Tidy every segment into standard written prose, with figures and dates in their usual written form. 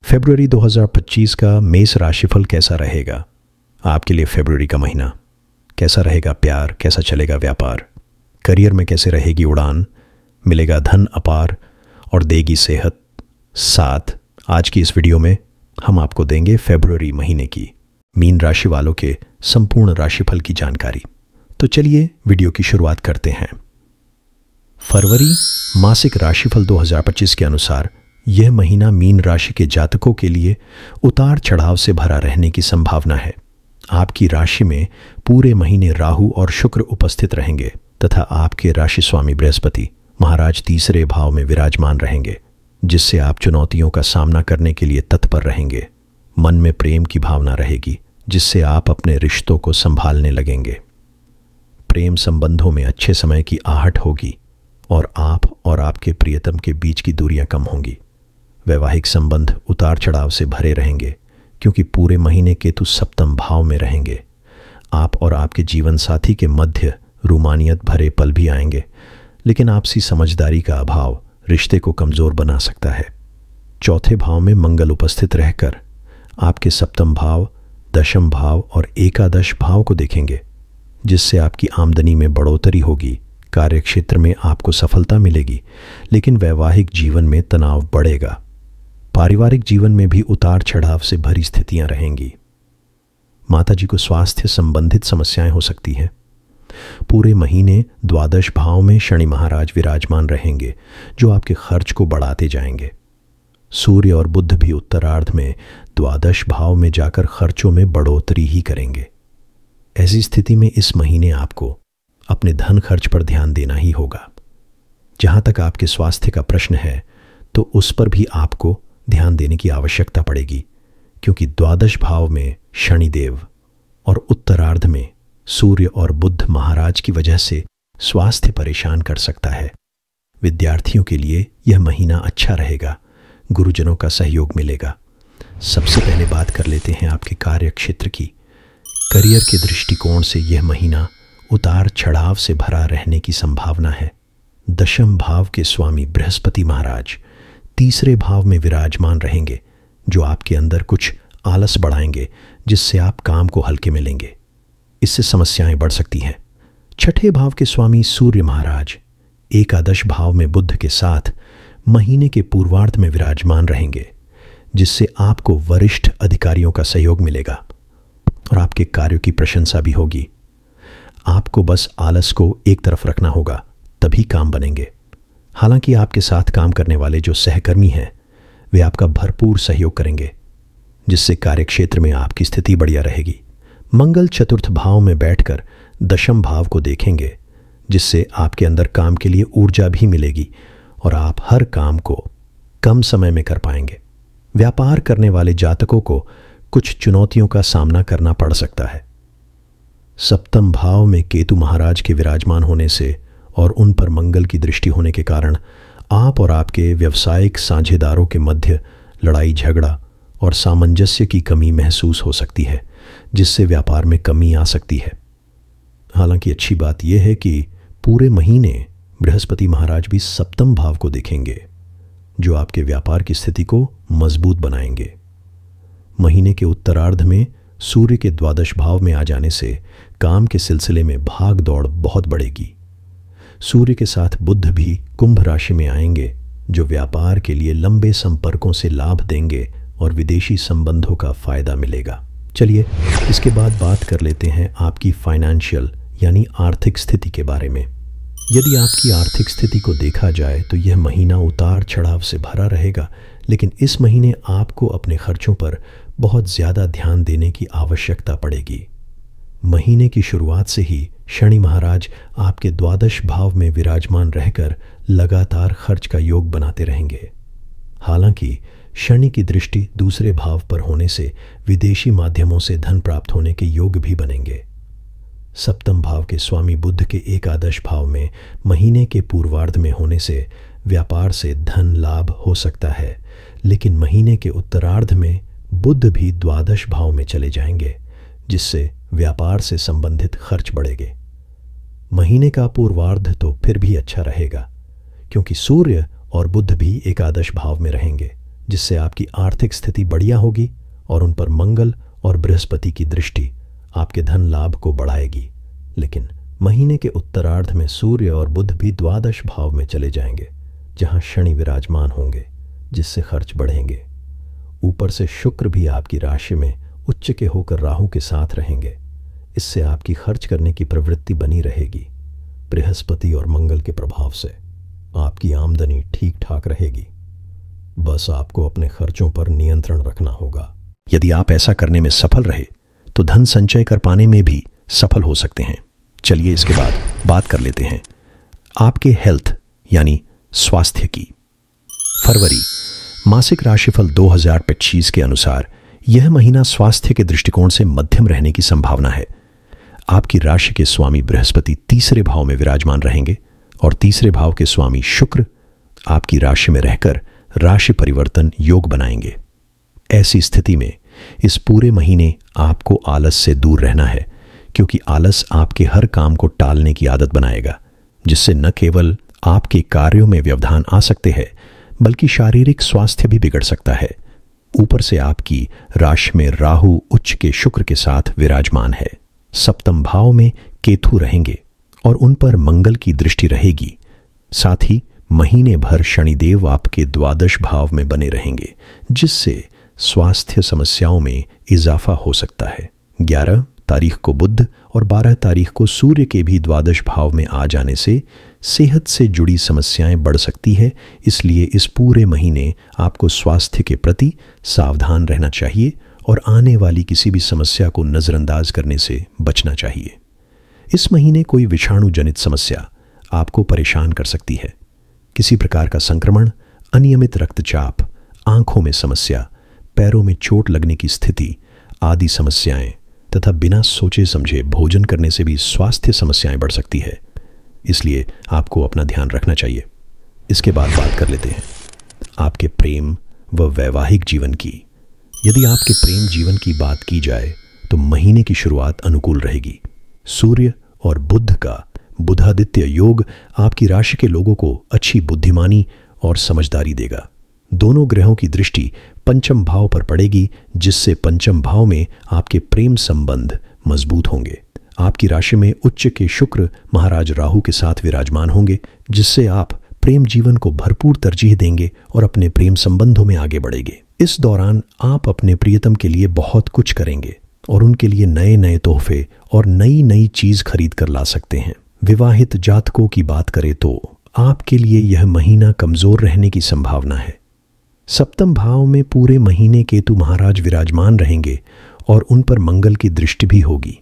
फरवरी 2025 का मेष राशिफल कैसा रहेगा आपके लिए? फरवरी का महीना कैसा रहेगा? प्यार कैसा चलेगा? व्यापार, करियर में कैसे रहेगी उड़ान? मिलेगा धन अपार और देगी सेहत साथ? आज की इस वीडियो में हम आपको देंगे फरवरी महीने की मीन राशि वालों के संपूर्ण राशिफल की जानकारी। तो चलिए वीडियो की शुरुआत करते हैं। फरवरी मासिक राशिफल 2025 के अनुसार यह महीना मीन राशि के जातकों के लिए उतार चढ़ाव से भरा रहने की संभावना है। आपकी राशि में पूरे महीने राहु और शुक्र उपस्थित रहेंगे तथा आपके राशि स्वामी बृहस्पति महाराज तीसरे भाव में विराजमान रहेंगे, जिससे आप चुनौतियों का सामना करने के लिए तत्पर रहेंगे। मन में प्रेम की भावना रहेगी, जिससे आप अपने रिश्तों को संभालने लगेंगे। प्रेम संबंधों में अच्छे समय की आहट होगी और आप और आपके प्रियतम के बीच की दूरियां कम होंगी। वैवाहिक संबंध उतार चढ़ाव से भरे रहेंगे, क्योंकि पूरे महीने केतु सप्तम भाव में रहेंगे। आप और आपके जीवन साथी के मध्य रूमानियत भरे पल भी आएंगे, लेकिन आपसी समझदारी का अभाव रिश्ते को कमजोर बना सकता है। चौथे भाव में मंगल उपस्थित रहकर आपके सप्तम भाव, दशम भाव और एकादश भाव को देखेंगे, जिससे आपकी आमदनी में बढ़ोतरी होगी। कार्यक्षेत्र में आपको सफलता मिलेगी, लेकिन वैवाहिक जीवन में तनाव बढ़ेगा। पारिवारिक जीवन में भी उतार चढ़ाव से भरी स्थितियां रहेंगी। माताजी को स्वास्थ्य संबंधित समस्याएं हो सकती हैं। पूरे महीने द्वादश भाव में शनि महाराज विराजमान रहेंगे, जो आपके खर्च को बढ़ाते जाएंगे। सूर्य और बुध भी उत्तरार्ध में द्वादश भाव में जाकर खर्चों में बढ़ोतरी ही करेंगे। ऐसी स्थिति में इस महीने आपको अपने धन खर्च पर ध्यान देना ही होगा। जहां तक आपके स्वास्थ्य का प्रश्न है, तो उस पर भी आपको ध्यान देने की आवश्यकता पड़ेगी, क्योंकि द्वादश भाव में शनिदेव और उत्तरार्ध में सूर्य और बुध महाराज की वजह से स्वास्थ्य परेशान कर सकता है। विद्यार्थियों के लिए यह महीना अच्छा रहेगा, गुरुजनों का सहयोग मिलेगा। सबसे पहले बात कर लेते हैं आपके कार्य क्षेत्र की। करियर के दृष्टिकोण से यह महीना उतार चढ़ाव से भरा रहने की संभावना है। दशम भाव के स्वामी बृहस्पति महाराज तीसरे भाव में विराजमान रहेंगे, जो आपके अंदर कुछ आलस बढ़ाएंगे, जिससे आप काम को हल्के में लेंगे। इससे समस्याएं बढ़ सकती हैं। छठे भाव के स्वामी सूर्य महाराज एकादश भाव में बुध के साथ महीने के पूर्वार्ध में विराजमान रहेंगे, जिससे आपको वरिष्ठ अधिकारियों का सहयोग मिलेगा और आपके कार्यों की प्रशंसा भी होगी। आपको बस आलस को एक तरफ रखना होगा, तभी काम बनेंगे। हालांकि आपके साथ काम करने वाले जो सहकर्मी हैं, वे आपका भरपूर सहयोग करेंगे, जिससे कार्यक्षेत्र में आपकी स्थिति बढ़िया रहेगी। मंगल चतुर्थ भाव में बैठकर दशम भाव को देखेंगे, जिससे आपके अंदर काम के लिए ऊर्जा भी मिलेगी और आप हर काम को कम समय में कर पाएंगे। व्यापार करने वाले जातकों को कुछ चुनौतियों का सामना करना पड़ सकता है। सप्तम भाव में केतु महाराज के विराजमान होने से और उन पर मंगल की दृष्टि होने के कारण आप और आपके व्यावसायिक साझेदारों के मध्य लड़ाई झगड़ा और सामंजस्य की कमी महसूस हो सकती है, जिससे व्यापार में कमी आ सकती है। हालांकि अच्छी बात यह है कि पूरे महीने बृहस्पति महाराज भी सप्तम भाव को देखेंगे, जो आपके व्यापार की स्थिति को मजबूत बनाएंगे। महीने के उत्तरार्ध में सूर्य के द्वादश भाव में आ जाने से काम के सिलसिले में भाग दौड़ बहुत बढ़ेगी। सूर्य के साथ बुध भी कुंभ राशि में आएंगे, जो व्यापार के लिए लंबे संपर्कों से लाभ देंगे और विदेशी संबंधों का फायदा मिलेगा। चलिए इसके बाद बात कर लेते हैं आपकी फाइनेंशियल यानी आर्थिक स्थिति के बारे में। यदि आपकी आर्थिक स्थिति को देखा जाए तो यह महीना उतार चढ़ाव से भरा रहेगा, लेकिन इस महीने आपको अपने खर्चों पर बहुत ज़्यादा ध्यान देने की आवश्यकता पड़ेगी। महीने की शुरुआत से ही शनि महाराज आपके द्वादश भाव में विराजमान रहकर लगातार खर्च का योग बनाते रहेंगे। हालांकि शनि की दृष्टि दूसरे भाव पर होने से विदेशी माध्यमों से धन प्राप्त होने के योग भी बनेंगे। सप्तम भाव के स्वामी बुध के एकादश भाव में महीने के पूर्वार्ध में होने से व्यापार से धन लाभ हो सकता है, लेकिन महीने के उत्तरार्ध में बुध भी द्वादश भाव में चले जाएंगे, जिससे व्यापार से संबंधित खर्च बढ़ेंगे। महीने का पूर्वार्ध तो फिर भी अच्छा रहेगा, क्योंकि सूर्य और बुध भी एकादश भाव में रहेंगे, जिससे आपकी आर्थिक स्थिति बढ़िया होगी और उन पर मंगल और बृहस्पति की दृष्टि आपके धन लाभ को बढ़ाएगी। लेकिन महीने के उत्तरार्ध में सूर्य और बुध भी द्वादश भाव में चले जाएंगे, जहां शनि विराजमान होंगे, जिससे खर्च बढ़ेंगे। ऊपर से शुक्र भी आपकी राशि में उच्च के होकर राहु के साथ रहेंगे। इससे आपकी खर्च करने की प्रवृत्ति बनी रहेगी। बृहस्पति और मंगल के प्रभाव से आपकी आमदनी ठीक ठाक रहेगी। बस आपको अपने खर्चों पर नियंत्रण रखना होगा। यदि आप ऐसा करने में सफल रहे तो धन संचय कर पाने में भी सफल हो सकते हैं। चलिए इसके बाद बात कर लेते हैं आपके हेल्थ यानी स्वास्थ्य की। फरवरी मासिक राशिफल 2025 के अनुसार यह महीना स्वास्थ्य के दृष्टिकोण से मध्यम रहने की संभावना है। आपकी राशि के स्वामी बृहस्पति तीसरे भाव में विराजमान रहेंगे और तीसरे भाव के स्वामी शुक्र आपकी राशि में रहकर राशि परिवर्तन योग बनाएंगे। ऐसी स्थिति में इस पूरे महीने आपको आलस से दूर रहना है, क्योंकि आलस आपके हर काम को टालने की आदत बनाएगा, जिससे न केवल आपके कार्यों में व्यवधान आ सकते हैं बल्कि शारीरिक स्वास्थ्य भी बिगड़ सकता है। ऊपर से आपकी राशि में राहु उच्च के शुक्र के साथ विराजमान है। सप्तम भाव में केतु रहेंगे और उन पर मंगल की दृष्टि रहेगी। साथ ही महीने भर शनिदेव आपके द्वादश भाव में बने रहेंगे, जिससे स्वास्थ्य समस्याओं में इजाफा हो सकता है। 11 तारीख को बुध और 12 तारीख को सूर्य के भी द्वादश भाव में आ जाने से सेहत से जुड़ी समस्याएं बढ़ सकती है। इसलिए इस पूरे महीने आपको स्वास्थ्य के प्रति सावधान रहना चाहिए और आने वाली किसी भी समस्या को नज़रअंदाज करने से बचना चाहिए। इस महीने कोई विषाणु जनित समस्या आपको परेशान कर सकती है। किसी प्रकार का संक्रमण, अनियमित रक्तचाप, आंखों में समस्या, पैरों में चोट लगने की स्थिति आदि समस्याएं तथा बिना सोचे समझे भोजन करने से भी स्वास्थ्य समस्याएं बढ़ सकती है। इसलिए आपको अपना ध्यान रखना चाहिए। इसके बाद बात कर लेते हैं आपके प्रेम व वैवाहिक जीवन की। यदि आपके प्रेम जीवन की बात की जाए तो महीने की शुरुआत अनुकूल रहेगी। सूर्य और बुध का बुधादित्य योग आपकी राशि के लोगों को अच्छी बुद्धिमानी और समझदारी देगा। दोनों ग्रहों की दृष्टि पंचम भाव पर पड़ेगी, जिससे पंचम भाव में आपके प्रेम संबंध मजबूत होंगे। आपकी राशि में उच्च के शुक्र महाराज राहु के साथ विराजमान होंगे, जिससे आप प्रेम जीवन को भरपूर तरजीह देंगे और अपने प्रेम संबंधों में आगे बढ़ेंगे। इस दौरान आप अपने प्रियतम के लिए बहुत कुछ करेंगे और उनके लिए नए नए तोहफे और नई नई चीज खरीद कर ला सकते हैं। विवाहित जातकों की बात करें तो आपके लिए यह महीना कमजोर रहने की संभावना है। सप्तम भाव में पूरे महीने केतु महाराज विराजमान रहेंगे और उन पर मंगल की दृष्टि भी होगी।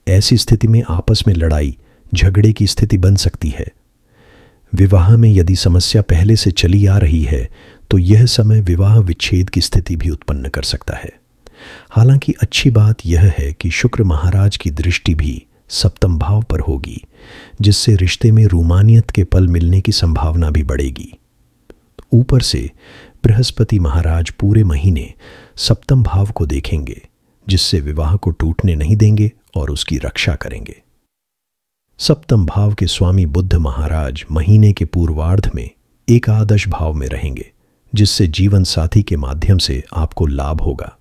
ऐसी स्थिति में आपस में लड़ाई झगड़े की स्थिति बन सकती है। विवाह में यदि समस्या पहले से चली आ रही है तो यह समय विवाह विच्छेद की स्थिति भी उत्पन्न कर सकता है। हालांकि अच्छी बात यह है कि शुक्र महाराज की दृष्टि भी सप्तम भाव पर होगी, जिससे रिश्ते में रूमानियत के पल मिलने की संभावना भी बढ़ेगी। ऊपर से बृहस्पति महाराज पूरे महीने सप्तम भाव को देखेंगे, जिससे विवाह को टूटने नहीं देंगे और उसकी रक्षा करेंगे। सप्तम भाव के स्वामी बुध महाराज महीने के पूर्वार्ध में एकादश भाव में रहेंगे, जिससे जीवन साथी के माध्यम से आपको लाभ होगा।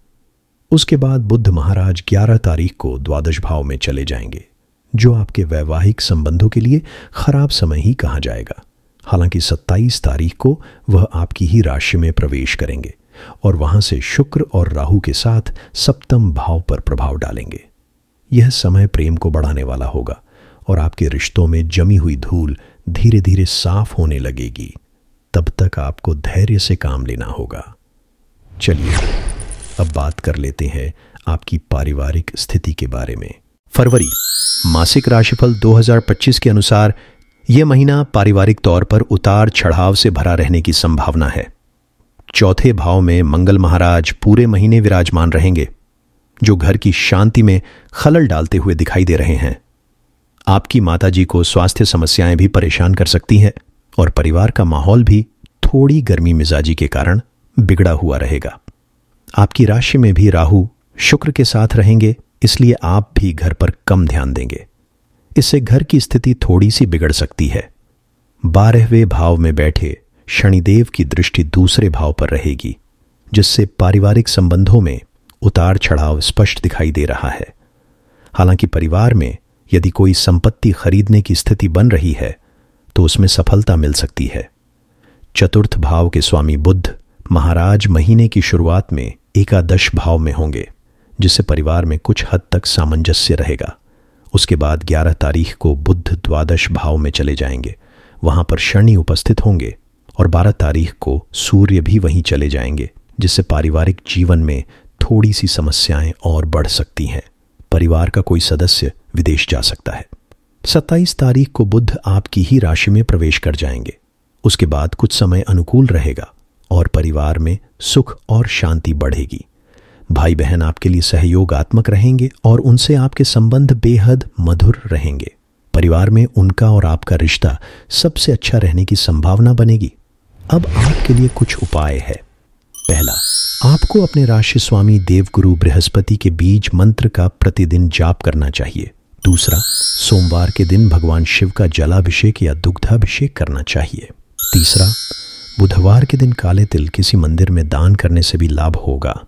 उसके बाद बुध महाराज 11 तारीख को द्वादश भाव में चले जाएंगे, जो आपके वैवाहिक संबंधों के लिए खराब समय ही कहा जाएगा। हालांकि 27 तारीख को वह आपकी ही राशि में प्रवेश करेंगे और वहां से शुक्र और राहु के साथ सप्तम भाव पर प्रभाव डालेंगे। यह समय प्रेम को बढ़ाने वाला होगा और आपके रिश्तों में जमी हुई धूल धीरे धीरे साफ होने लगेगी। तब तक आपको धैर्य से काम लेना होगा। चलिए अब बात कर लेते हैं आपकी पारिवारिक स्थिति के बारे में। फरवरी मासिक राशिफल 2025 के अनुसार यह महीना पारिवारिक तौर पर उतार चढ़ाव से भरा रहने की संभावना है। चौथे भाव में मंगल महाराज पूरे महीने विराजमान रहेंगे, जो घर की शांति में खलल डालते हुए दिखाई दे रहे हैं। आपकी माताजी को स्वास्थ्य समस्याएं भी परेशान कर सकती हैं और परिवार का माहौल भी थोड़ी गर्मी मिजाजी के कारण बिगड़ा हुआ रहेगा। आपकी राशि में भी राहु शुक्र के साथ रहेंगे, इसलिए आप भी घर पर कम ध्यान देंगे। इससे घर की स्थिति थोड़ी सी बिगड़ सकती है। 12वें भाव में बैठे शनिदेव की दृष्टि दूसरे भाव पर रहेगी, जिससे पारिवारिक संबंधों में उतार चढ़ाव स्पष्ट दिखाई दे रहा है। हालांकि परिवार में यदि कोई संपत्ति खरीदने की स्थिति बन रही है तो उसमें सफलता मिल सकती है। चतुर्थ भाव के स्वामी बुध महाराज महीने की शुरुआत में एकादश भाव में होंगे, जिससे परिवार में कुछ हद तक सामंजस्य रहेगा। उसके बाद 11 तारीख को बुध द्वादश भाव में चले जाएंगे, वहां पर शनि उपस्थित होंगे, और 12 तारीख को सूर्य भी वहीं चले जाएंगे, जिससे पारिवारिक जीवन में थोड़ी सी समस्याएं और बढ़ सकती हैं। परिवार का कोई सदस्य विदेश जा सकता है। 27 तारीख को बुध आपकी ही राशि में प्रवेश कर जाएंगे। उसके बाद कुछ समय अनुकूल रहेगा और परिवार में सुख और शांति बढ़ेगी। भाई बहन आपके लिए सहयोगात्मक रहेंगे और उनसे आपके संबंध बेहद मधुर रहेंगे। परिवार में उनका और आपका रिश्ता सबसे अच्छा रहने की संभावना बनेगी। अब आपके लिए कुछ उपाय है। पहला, आपको अपने राशि स्वामी देवगुरु बृहस्पति के बीज मंत्र का प्रतिदिन जाप करना चाहिए। दूसरा, सोमवार के दिन भगवान शिव का जलाभिषेक या दुग्धाभिषेक करना चाहिए। तीसरा, बुधवार के दिन काले तिल किसी मंदिर में दान करने से भी लाभ होगा।